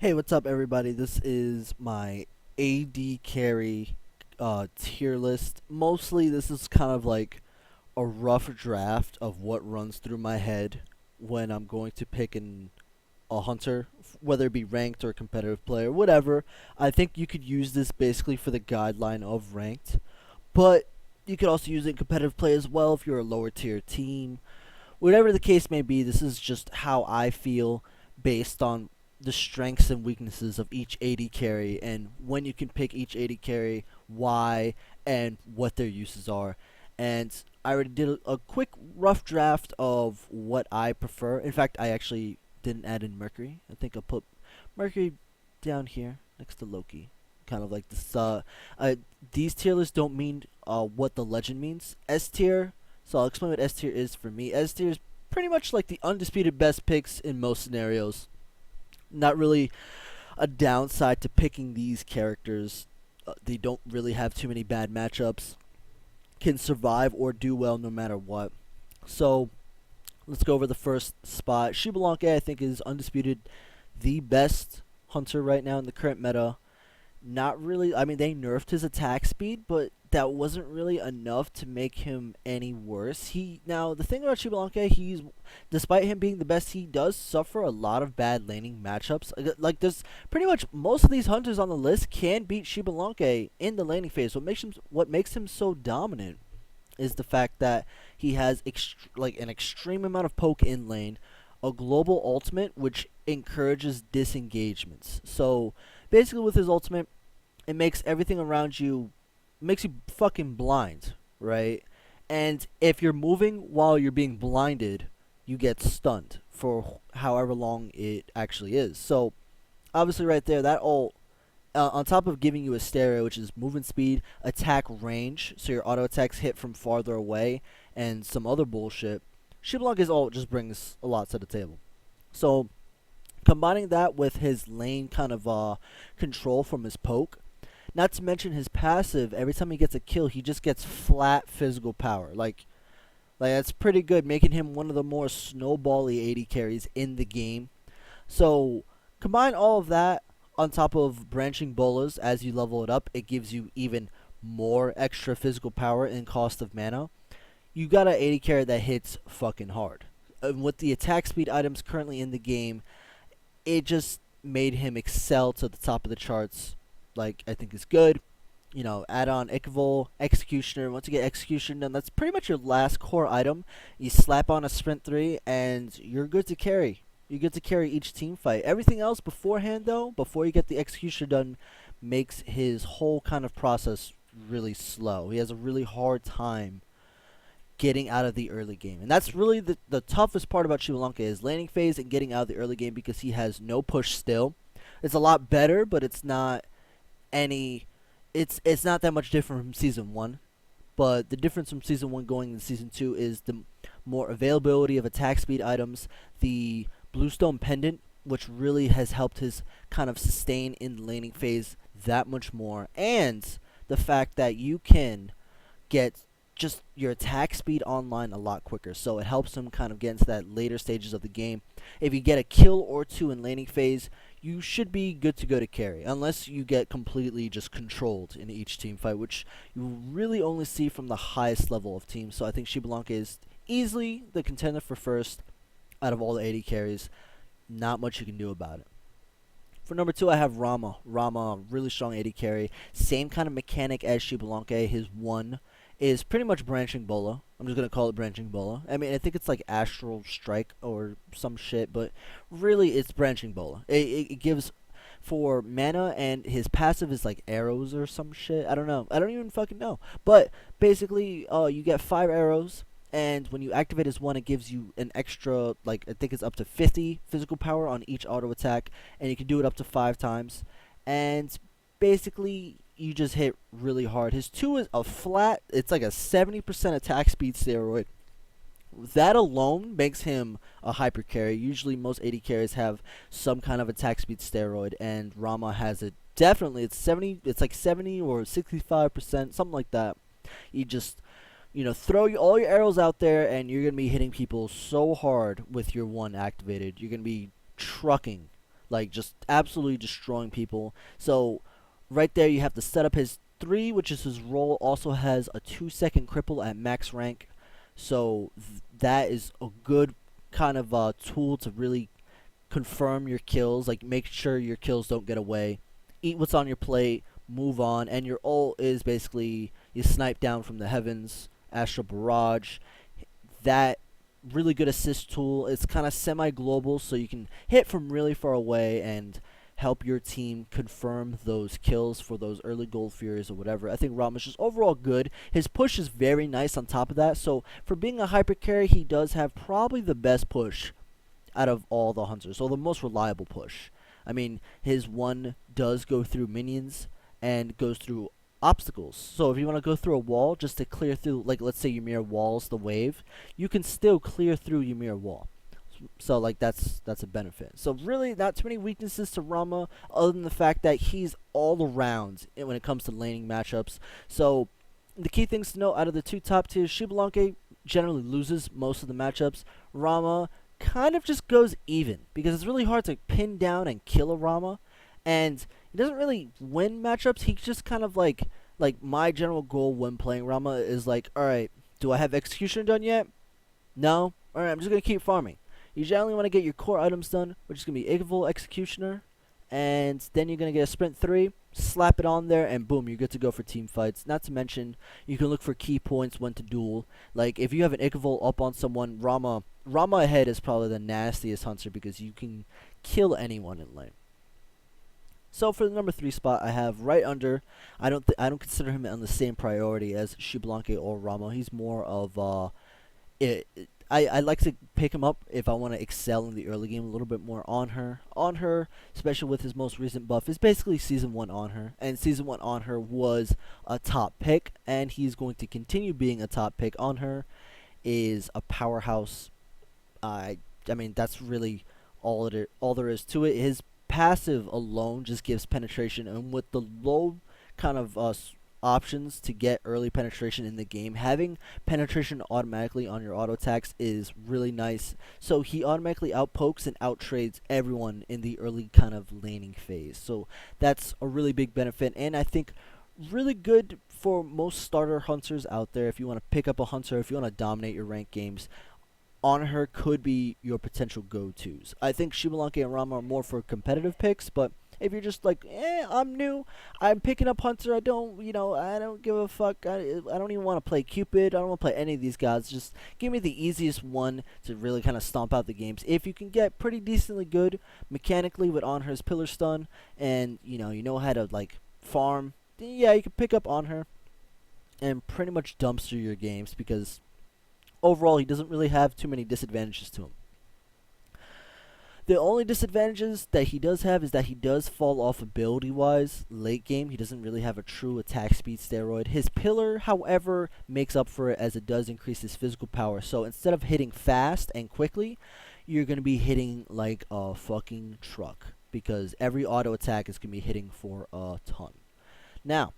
Hey, what's up, everybody? This is my AD carry tier list. Mostly, this is kind of like a rough draft of what runs through my head when I'm going to pick a hunter, whether it be ranked or competitive player, whatever. I think you could use this basically for the guideline of ranked, but you could also use it in competitive play as well if you're a lower tier team. Whatever the case may be, this is just how I feel based on the strengths and weaknesses of each AD carry and when you can pick each AD carry, why, and what their uses are. And I already did a quick rough draft of what I prefer. In fact, I actually didn't add in Mercury. I think I'll put Mercury down here next to Loki. Kind of like this. These tier lists don't mean what the legend means. S tier. So I'll explain what S tier is for me. S tier is pretty much like the undisputed best picks in most scenarios. Not really a downside to picking these characters. They don't really have too many bad matchups. Can survive or do well no matter what. So let's go over the first spot. Shibalanke, I think, is undisputed the best hunter right now in the current meta. Not really. I mean, they nerfed his attack speed, but that wasn't really enough to make him any worse. Now the thing about Shibalanke, despite him being the best, he does suffer a lot of bad laning matchups. Like there's pretty much most of these hunters on the list can beat Shibalanke in the laning phase. What makes him so dominant is the fact that he has an extreme amount of poke in lane, a global ultimate which encourages disengagements. So basically, with his ultimate, it makes everything around you makes you fucking blind, right? And if you're moving while you're being blinded, you get stunned for however long it actually is. So obviously, right there, that ult, on top of giving you a stereo, which is movement speed, attack range, so your auto attacks hit from farther away, and some other bullshit. Shibalanke's ult just brings a lot to the table. So combining that with his lane kind of control from his poke, not to mention his passive, every time he gets a kill, he just gets flat physical power. Like that's pretty good, making him one of the more snowbally AD carries in the game. So combine all of that on top of branching bolas as you level it up, it gives you even more extra physical power and cost of mana. You got an AD carry that hits fucking hard. And with the attack speed items currently in the game, it just made him excel to the top of the charts. Like, I think is good. Add on Ikevol, Executioner. Once you get Executioner done, that's pretty much your last core item. You slap on a Sprint 3, and you're good to carry. You're good to carry each team fight. Everything else beforehand, though, before you get the Executioner done, makes his whole kind of process really slow. He has a really hard time getting out of the early game. And that's really the toughest part about Shibalanke is laning phase and getting out of the early game because he has no push still. It's a lot better, but it's not not that much different from season 1. But the difference from season 1 going into season 2 is the more availability of attack speed items, the Bluestone Pendant, which really has helped his kind of sustain in the laning phase that much more, and the fact that you can get just your attack speed online a lot quicker, so it helps him kind of get into that later stages of the game. If you get a kill or two in laning phase, you should be good to go to carry, unless you get completely just controlled in each team fight, which you really only see from the highest level of teams. So I think Shibalanke is easily the contender for first out of all the AD carries. Not much you can do about it. For number 2, I have Rama. Rama, really strong AD carry. Same kind of mechanic as Shibalanke. His 1 is pretty much branching bola. I'm just going to call it branching bola. I mean, I think it's like Astral Strike or some shit, but really it's branching bola. It gives for mana, and his passive is like arrows or some shit. I don't know. I don't even fucking know. But basically, you get 5 arrows, and when you activate his 1, it gives you an extra, like, I think it's up to 50 physical power on each auto attack, and you can do it up to 5 times. And basically, you just hit really hard. His 2 is a flat, it's like a 70% attack speed steroid. That alone makes him a hyper carry. Usually most AD carries have some kind of attack speed steroid, and Rama has it. Definitely, it's like 70 or 65%, something like that. You just, throw all your arrows out there, and you're going to be hitting people so hard with your 1 activated. You're going to be trucking like just absolutely destroying people. So right there, you have to set up his 3, which is his roll. Also has a 2-second cripple at max rank. So that is a good kind of tool to really confirm your kills, like make sure your kills don't get away. Eat what's on your plate, move on, and your ult is basically you snipe down from the heavens, astral barrage. That really good assist tool. It's kind of semi-global, so you can hit from really far away and help your team confirm those kills for those early gold furies or whatever. I think Rama's just overall good. His push is very nice on top of that. So for being a hyper carry, he does have probably the best push out of all the hunters, so the most reliable push. I mean, his 1 does go through minions and goes through obstacles. So if you want to go through a wall just to clear through, like let's say Ymir walls the wave, you can still clear through Ymir wall. So like that's a benefit. So really not too many weaknesses to Rama other than the fact that he's all around when it comes to laning matchups. So the key things to know out of the 2 top tiers, Xbalanque generally loses most of the matchups. Rama kind of just goes even because it's really hard to pin down and kill a Rama, and he doesn't really win matchups. He just kind of like my general goal when playing Rama is like, all right, do I have execution done yet? No. All right, I'm just gonna keep farming. You generally want to get your core items done, which is gonna be Igavul Executioner, and then you're gonna get a sprint 3, slap it on there, and boom, you're good to go for team fights. Not to mention, you can look for key points when to duel. Like if you have an Igavul up on someone, Rama ahead is probably the nastiest hunter because you can kill anyone in lane. So for the number 3 spot, I have right under. I don't consider him on the same priority as Xbalanque or Rama. He's more of I like to pick him up if I want to excel in the early game a little bit more. Anhur, especially with his most recent buff, is basically Season 1 Anhur. And Season 1 Anhur was a top pick, and he's going to continue being a top pick. Anhur is a powerhouse. I mean, that's really all there is to it. His passive alone just gives penetration, and with the low kind of options to get early penetration in the game, having penetration automatically on your auto attacks is really nice. So he automatically outpokes and outtrades everyone in the early kind of laning phase. So that's a really big benefit, and I think really good for most starter hunters out there. If you want to pick up a hunter, if you want to dominate your ranked games, Anhur could be your potential go-tos. I think Xbalanque and Rama are more for competitive picks, but if you're just like, I'm new, I'm picking up Hunter, I don't give a fuck, I don't even want to play Cupid, I don't want to play any of these guys, just give me the easiest one to really kind of stomp out the games. If you can get pretty decently good mechanically with Anhur's Pillar Stun, and you know how to like farm, yeah, you can pick up Anhur and pretty much dumpster your games because overall he doesn't really have too many disadvantages to him. The only disadvantages that he does have is that he does fall off ability-wise late game. He doesn't really have a true attack speed steroid. His pillar, however, makes up for it as it does increase his physical power. So instead of hitting fast and quickly, you're going to be hitting like a fucking truck because every auto attack is going to be hitting for a ton. Now,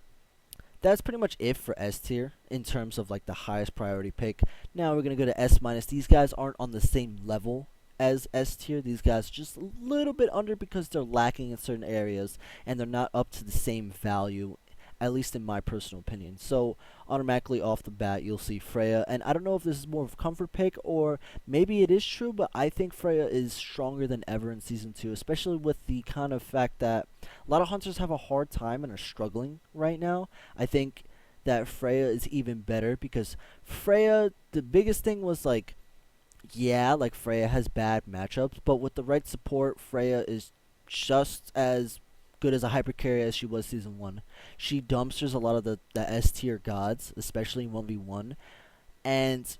that's pretty much it for S tier in terms of like the highest priority pick. Now we're going to go to S minus. These guys aren't on the same level as S tier. These guys are just a little bit under because they're lacking in certain areas and they're not up to the same value, at least in my personal opinion. So automatically off the bat you'll see Freya, and I don't know if this is more of a comfort pick or maybe it is true, but I think Freya is stronger than ever in Season 2, especially with the kind of fact that a lot of hunters have a hard time and are struggling right now. I think that Freya is even better because Freya, the biggest thing was like, yeah, like Freya has bad matchups, but with the right support, Freya is just as good as a hyper carry as she was Season 1. She dumpsters a lot of the S tier gods, especially in 1v1, and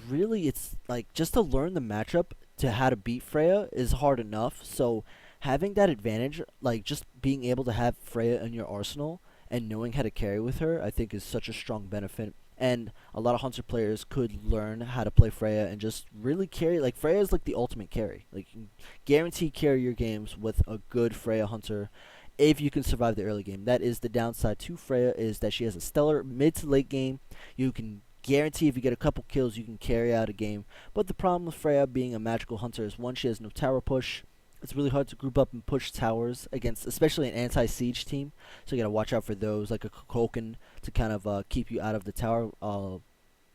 really it's like just to learn the matchup to how to beat Freya is hard enough. So having that advantage, like just being able to have Freya in your arsenal and knowing how to carry with her, I think is such a strong benefit. And a lot of Hunter players could learn how to play Freya and just really carry. Like, Freya is like the ultimate carry. Like, you can guarantee carry your games with a good Freya Hunter if you can survive the early game. That is the downside to Freya, is that she has a stellar mid to late game. You can guarantee if you get a couple kills, you can carry out a game. But the problem with Freya being a magical hunter is, one, she has no tower push. It's really hard to group up and push towers against, especially an anti-siege team. So you gotta watch out for those, like a Koken, to kind of keep you out of the tower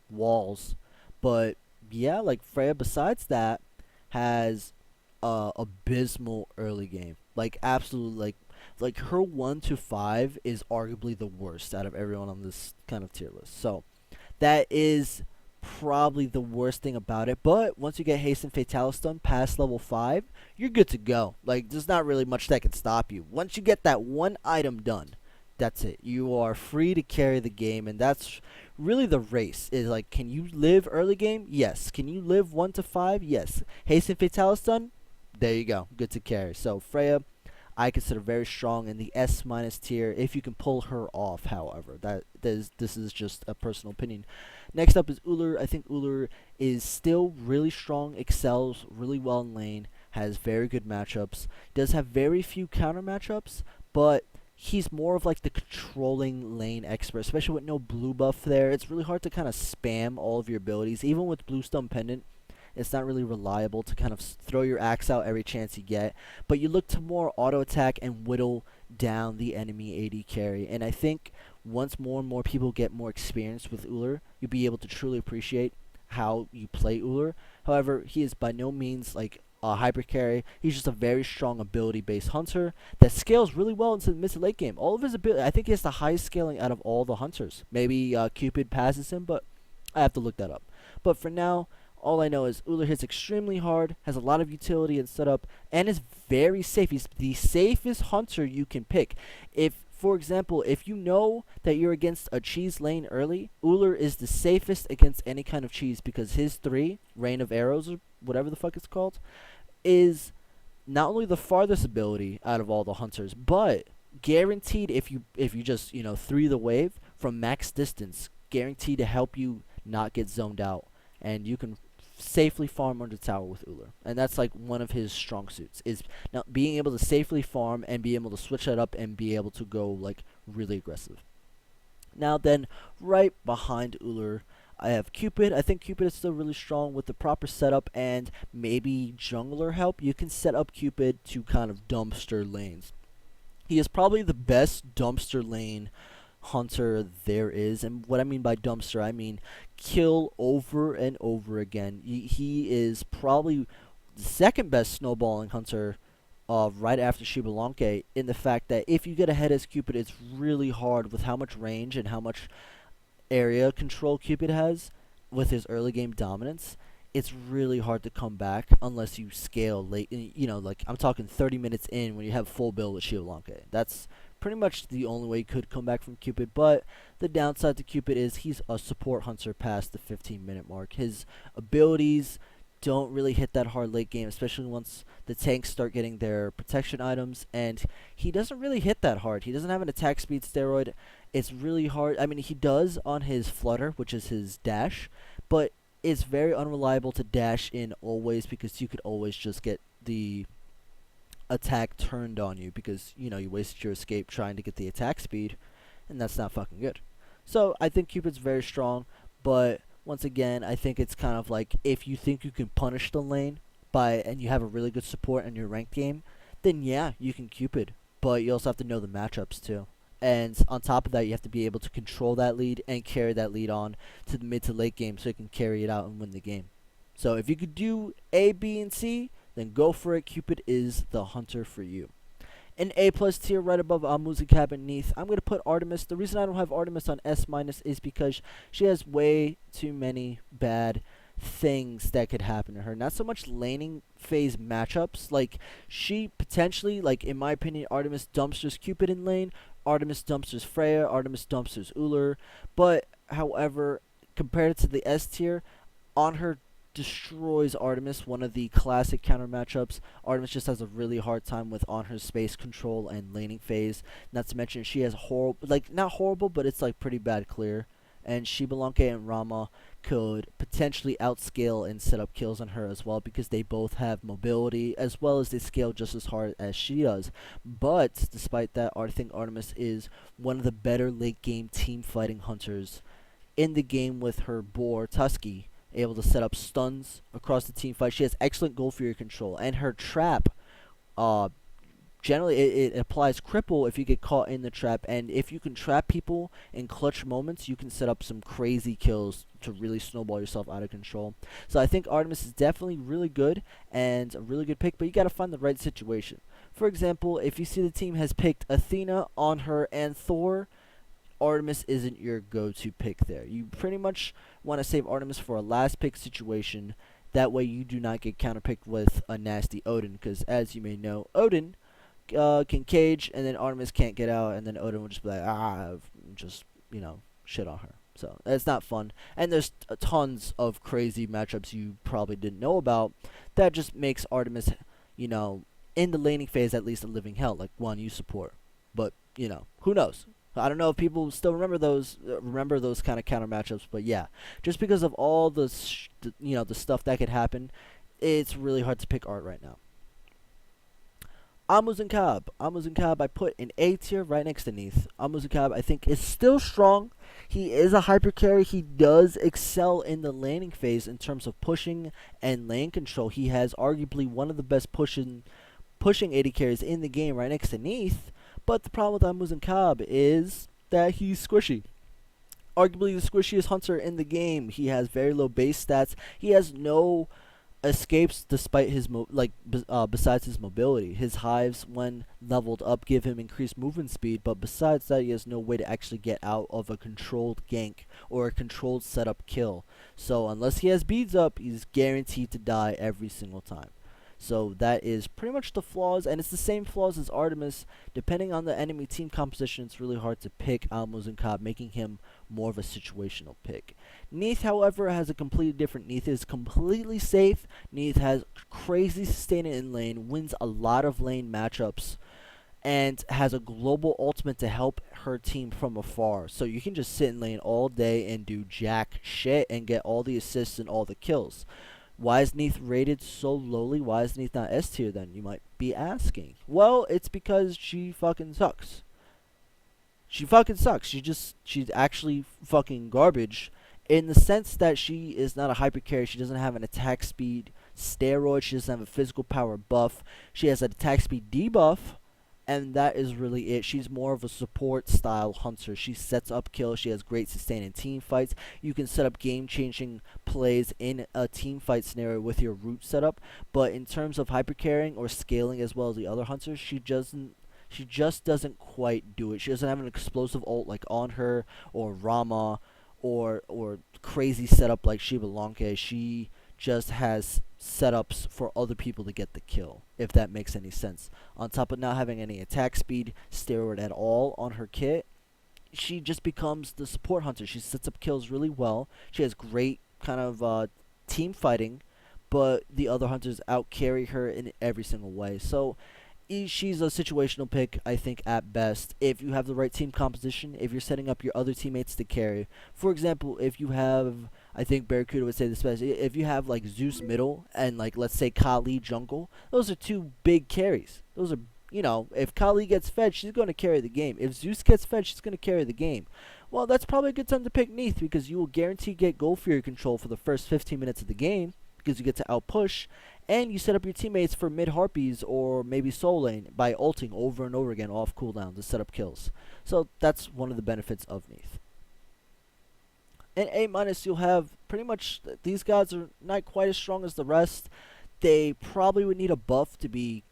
walls. But yeah, like Freya, besides that, has abysmal early game. Like absolute like her 1 to 5 is arguably the worst out of everyone on this kind of tier list. So that is probably the worst thing about it. But once you get Haste and Fatalis done past level 5, you're good to go. Like, there's not really much that can stop you. Once you get that one item done, that's it. You are free to carry the game, and that's really the race. Is like, can you live early game? Yes. Can you live 1 to 5? Yes. Haste and Fatalis done? There you go. Good to carry. So, Freya, I consider very strong in the S minus tier if you can pull her off. However, this is just a personal opinion. Next up is Ullr. I think Ullr is still really strong, excels really well in lane, has very good matchups, does have very few counter matchups, but he's more of like the controlling lane expert, especially with no blue buff there. It's really hard to kind of spam all of your abilities, even with Blue Stone Pendant. It's not really reliable to kind of throw your axe out every chance you get, but you look to more auto attack and whittle down the enemy AD carry. And I think once more and more people get more experience with Ullr, you'll be able to truly appreciate how you play Ullr. However, he is by no means like a hyper carry. He's just a very strong ability-based hunter that scales really well into the mid to late game. All of his ability, I think he has the highest scaling out of all the hunters. Maybe Cupid passes him, but I have to look that up. But for now, all I know is Ullr hits extremely hard, has a lot of utility and setup, and is very safe. He's the safest hunter you can pick. If, for example, if you know that you're against a cheese lane early, Ullr is the safest against any kind of cheese because his 3, Rain of Arrows, or whatever the fuck it's called, is not only the farthest ability out of all the hunters, but guaranteed if you just, 3 the wave from max distance, guaranteed to help you not get zoned out. And you can safely farm under tower with Ullr, and that's like one of his strong suits, is now being able to safely farm and be able to switch that up and be able to go like really aggressive. Now then, right behind Ullr, I have Cupid. I think Cupid is still really strong with the proper setup and maybe jungler help. You can set up Cupid to kind of dumpster lanes. He is probably the best dumpster lane hunter there is, and what I mean by dumpster, I mean kill over and over again. He is probably the second best snowballing hunter, right after Shibalanke, in the fact that if you get ahead as Cupid, it's really hard with how much range and how much area control Cupid has with his early game dominance. It's really hard to come back unless you scale late. Like I'm talking 30 minutes in when you have full build with Shibalanke. That's pretty much the only way you could come back from Cupid. But the downside to Cupid is he's a support hunter past the 15-minute mark. His abilities don't really hit that hard late game, especially once the tanks start getting their protection items, and he doesn't really hit that hard. He doesn't have an attack speed steroid. It's really hard. I mean, he does on his flutter, which is his dash, but it's very unreliable to dash in always because you could always just get the attack turned on you because, you wasted your escape trying to get the attack speed, and that's not fucking good. So I think Cupid's very strong, but once again, I think it's kind of like if you think you can punish the lane and you have a really good support in your ranked game, then yeah, you can Cupid, but you also have to know the matchups too. And on top of that, you have to be able to control that lead and carry that lead on to the mid to late game so you can carry it out and win the game. So if you could do A, B, and C, then go for it. Cupid is the hunter for you. An A plus tier right above Amuzi Cabin Neath, I'm going to put Artemis. The reason I don't have Artemis on S minus is because she has way too many bad things that could happen to her. Not so much laning phase matchups. Like, she potentially, like, in my opinion, Artemis dumpsters Cupid in lane, Artemis dumpsters Freya, Artemis dumpsters Ullr. But, however, compared to the S tier, Anhur destroys Artemis, one of the classic counter matchups. Artemis just has a really hard time with on her space control and laning phase. Not to mention she has horrible, like not horrible, but it's like pretty bad clear. And Shibalanke and Rama could potentially outscale and set up kills on her as well because they both have mobility as well as they scale just as hard as she does. But despite that, I think Artemis is one of the better late game team fighting hunters in the game with her boar Tusky, able to set up stuns across the team fight. She has excellent goal fury control, and her trap Uh, Generally it applies cripple if you get caught in the trap, and if you can trap people in clutch moments, you can set up some crazy kills to really snowball yourself out of control. So I think Artemis is definitely really good and a really good pick, but you got to find the right situation. For example, if you see the team has picked Athena, Anhur, and Thor, Artemis isn't your go-to pick there. You pretty much want to save Artemis for a last pick situation. That way you do not get counterpicked with a nasty Odin, because as you may know, Odin can cage, and then Artemis can't get out, and then Odin will just be like, just, shit on her. So it's not fun. And there's tons of crazy matchups you probably didn't know about that just makes Artemis, in the laning phase at least a living hell. Like one you support, but who knows? I don't know if people still remember those kind of counter matchups, but yeah, just because of all the stuff that could happen, it's really hard to pick art right now. Amuzin Cobb, I put in A tier right next to Neith. Amuzin Cobb, I think, is still strong. He is a hyper carry. He does excel in the laning phase in terms of pushing and lane control. He has arguably one of the best pushing AD carries in the game right next to Neith. But the problem with Amuzin Cobb is that he's squishy. Arguably the squishiest hunter in the game. He has very low base stats. He has no escapes despite his besides his mobility. His hives when leveled up give him increased movement speed, but besides that he has no way to actually get out of a controlled gank or a controlled setup kill. So unless he has beads up, he's guaranteed to die every single time. So that is pretty much the flaws, and it's the same flaws as Artemis. Depending on the enemy team composition, it's really hard to pick Almuz Cobb, making him more of a situational pick. Neith, however, has a completely different. Neith is completely safe. Neith has crazy sustaining in lane, wins a lot of lane matchups, and has a global ultimate to help her team from afar. So you can just sit in lane all day and do jack shit and get all the assists and all the kills. Why is Neith rated so lowly? Why is Neith not S tier then, you might be asking? Well, it's because she fucking sucks. She fucking sucks. She's actually fucking garbage in the sense that she is not a hyper carry. She doesn't have an attack speed steroid. She doesn't have a physical power buff. She has an attack speed debuff, and that is really it. She's more of a support style hunter. She sets up kills. She has great sustain in team fights. You can set up game changing plays in a team fight scenario with your root setup. But in terms of hyper carrying or scaling as well as the other hunters, she just doesn't quite do it. She doesn't have an explosive ult like Anhur or Rama or crazy setup like Shiba Lanke. She just has setups for other people to get the kill, if that makes any sense. On top of not having any attack speed steroid at all on her kit, she just becomes the support hunter. She sets up kills really well. She has great kind of team fighting, but the other hunters out carry her in every single way. So she's a situational pick, I think, at best. If you have the right team composition, if you're setting up your other teammates to carry. For example, if you have, I think Barracuda would say this best, if you have like Zeus middle and like let's say Kali jungle, those are two big carries. Those are, if Kali gets fed, she's going to carry the game. If Zeus gets fed, she's going to carry the game. Well, that's probably a good time to pick Neith because you will guarantee get Gold Fury control for the first 15 minutes of the game because you get to outpush, and you set up your teammates for mid harpies or maybe soul lane by ulting over and over again off cooldown to set up kills. So that's one of the benefits of Neith. In A-, you'll have pretty much, these guys are not quite as strong as the rest. They probably would need a buff to be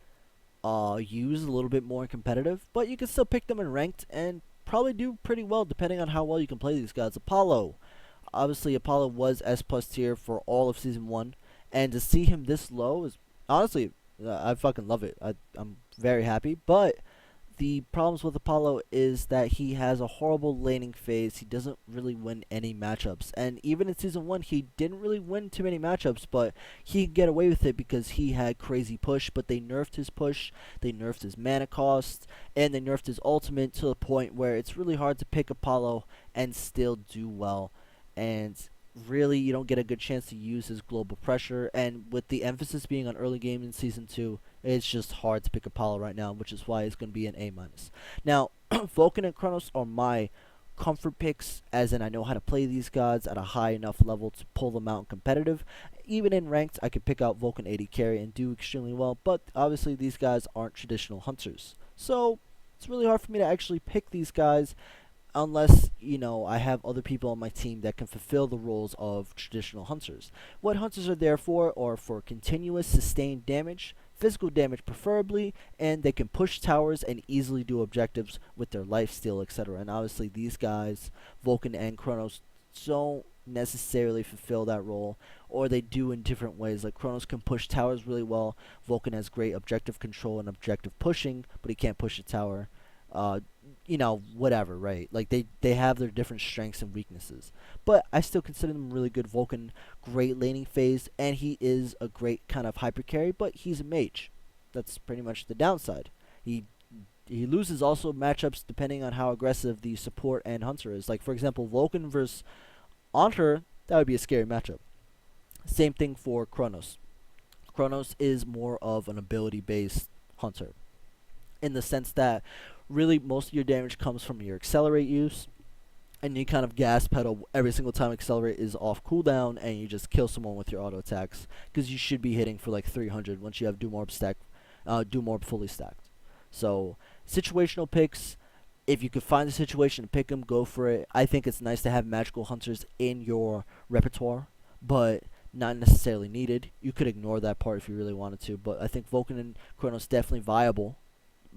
used a little bit more competitive, but you can still pick them in ranked and probably do pretty well depending on how well you can play these guys. Apollo. Obviously, Apollo was S+ tier for all of Season 1, and to see him this low is, honestly, I fucking love it. I'm very happy, but the problems with Apollo is that he has a horrible laning phase. He doesn't really win any matchups, and even in Season 1, he didn't really win too many matchups, but he could get away with it because he had crazy push, but they nerfed his push, they nerfed his mana cost, and they nerfed his ultimate to the point where it's really hard to pick Apollo and still do well. And really, you don't get a good chance to use his global pressure. And with the emphasis being on early game in Season 2, it's just hard to pick Apollo right now, which is why it's going to be an A-. Now, Vulcan and Kronos are my comfort picks, as in I know how to play these gods at a high enough level to pull them out in competitive. Even in ranked, I could pick out Vulcan AD carry and do extremely well, but obviously these guys aren't traditional hunters. So it's really hard for me to actually pick these guys unless, I have other people on my team that can fulfill the roles of traditional hunters. What hunters are there for are for continuous sustained damage, physical damage preferably, and they can push towers and easily do objectives with their lifesteal, etc. And obviously these guys, Vulcan and Kronos, don't necessarily fulfill that role, or they do in different ways. Like Kronos can push towers really well, Vulcan has great objective control and objective pushing, but he can't push a tower. Uh, whatever, right? Like they have their different strengths and weaknesses. But I still consider them really good. Vulcan, great laning phase, and he is a great kind of hyper carry, but he's a mage. That's pretty much the downside. He loses also matchups depending on how aggressive the support and hunter is. Like for example, Vulcan versus Anhur, that would be a scary matchup. Same thing for Kronos. Kronos is more of an ability based hunter, in the sense that really most of your damage comes from your accelerate use, and you kind of gas pedal every single time accelerate is off cooldown, and you just kill someone with your auto attacks, because you should be hitting for like 300 once you have Doom Orb fully stacked. So situational picks, if you could find a situation to pick them, go for it. I think it's nice to have magical hunters in your repertoire, but not necessarily needed. You could ignore that part if you really wanted to, but I think Vulcan and Kronos definitely viable.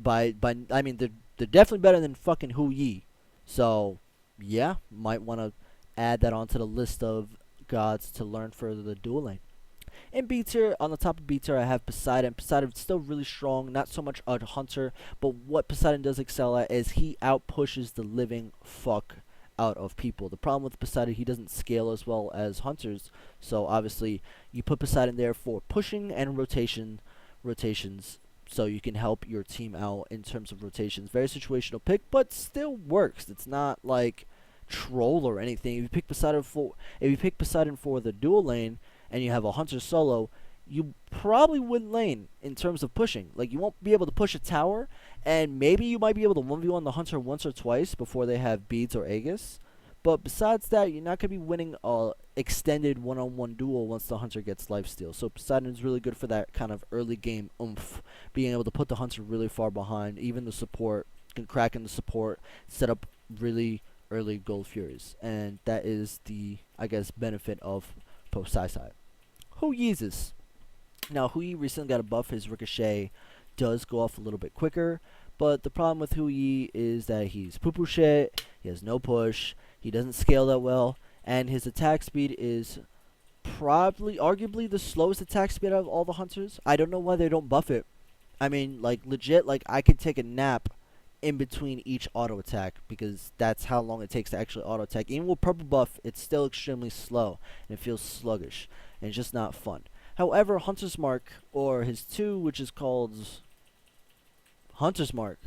I mean they're definitely better than fucking Hu Yi. So yeah, might want to add that onto the list of gods to learn for the dual lane. In B tier, on the top of B tier, I have Poseidon. Poseidon's still really strong, not so much a hunter, but what Poseidon does excel at is he outpushes the living fuck out of people. The problem with Poseidon, he doesn't scale as well as hunters, so obviously you put Poseidon there for pushing and rotations, so you can help your team out in terms of rotations. Very situational pick, but still works. It's not like troll or anything. If you pick Poseidon for the dual lane and you have a hunter solo, you probably wouldn't lane in terms of pushing. Like you won't be able to push a tower, and maybe you might be able to 1v1 the hunter once or twice before they have beads or Aegis. But besides that, you're not going to be winning a extended one-on-one duel once the hunter gets lifesteal. So Poseidon is really good for that kind of early game oomph, being able to put the hunter really far behind. Even the support can crack in the support, set up really early gold furies, and that is the, I guess, benefit of Poseidon. Hu Yeezus. Now Hu Yi recently got a buff. His ricochet does go off a little bit quicker, but the problem with Hu Yi is that he's poo-poo shit. He has no push. He doesn't scale that well, and his attack speed is arguably the slowest attack speed out of all the hunters. I don't know why they don't buff it. I mean, like, legit, like, I could take a nap in between each auto attack, because that's how long it takes to actually auto attack. Even with purple buff, it's still extremely slow, and it feels sluggish, and it's just not fun. However, Hunter's Mark, or his 2, which is called Hunter's Mark,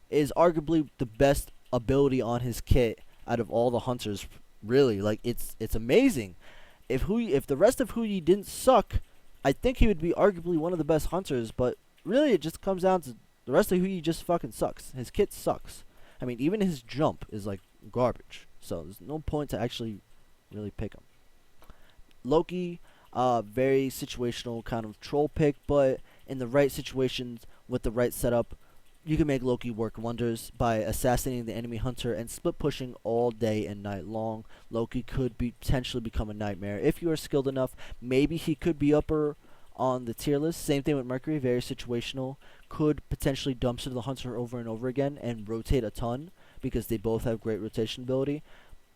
is arguably the best ability on his kit out of all the hunters. Really, like, it's amazing. If the rest of Hu Yi didn't suck, I think he would be arguably one of the best hunters, but really it just comes down to the rest of Hu Yi just fucking sucks. His kit sucks. I mean, even his jump is like garbage, so there's no point to actually really pick him. Loki, very situational kind of troll pick, but in the right situations with the right setup, you can make Loki work wonders by assassinating the enemy hunter and split pushing all day and night long. Loki could potentially become a nightmare if you are skilled enough. Maybe he could be upper on the tier list. Same thing with Mercury, very situational. Could potentially dumpster the hunter over and over again and rotate a ton, because they both have great rotation ability.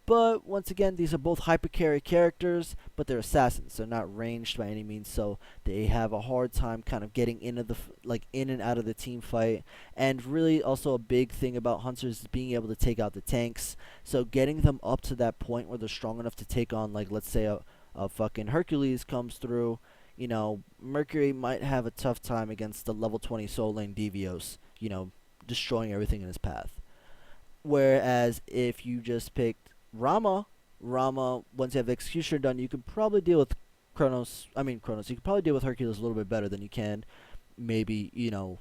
But once again, these are both hypercarry characters, but they're assassins. They're not ranged by any means, so they have a hard time kind of getting into the in and out of the team fight. And really, also a big thing about hunters is being able to take out the tanks. So getting them up to that point where they're strong enough to take on, like, let's say a fucking Hercules comes through. You know, Mercury might have a tough time against the level 20 soul lane Devios, you know, destroying everything in his path. Whereas if you just picked Rama, once you have Executioner done, you can probably deal with Kronos, you can probably deal with Hercules a little bit better than you can maybe, you know,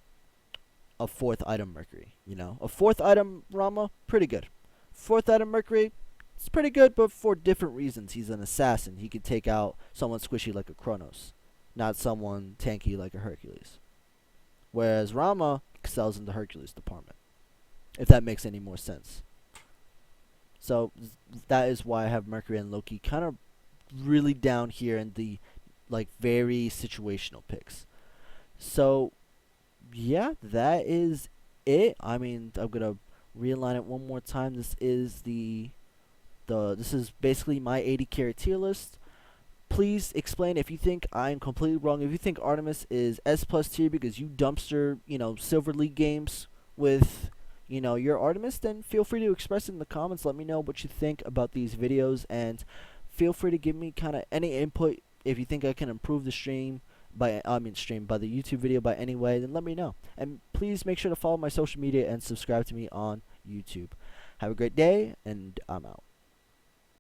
a 4th item Mercury, you know. A 4th item Rama, pretty good. Fourth item Mercury, it's pretty good, but for different reasons. He's an assassin. He could take out someone squishy like a Kronos, not someone tanky like a Hercules. Whereas Rama excels in the Hercules department, if that makes any more sense. So that is why I have Mercury and Loki kind of really down here in the like very situational picks. So yeah, that is it. I mean, I'm gonna realign it one more time. This is this is basically my 80 carry tier list. Please explain if you think I'm completely wrong. If you think Artemis is S plus tier because you dumpster, Silver League games with, your Artemis, then feel free to express it in the comments. Let me know what you think about these videos, and feel free to give me kind of any input. If you think I can improve the stream by the YouTube video by any way, then let me know. And please make sure to follow my social media and subscribe to me on YouTube. Have a great day, and I'm out.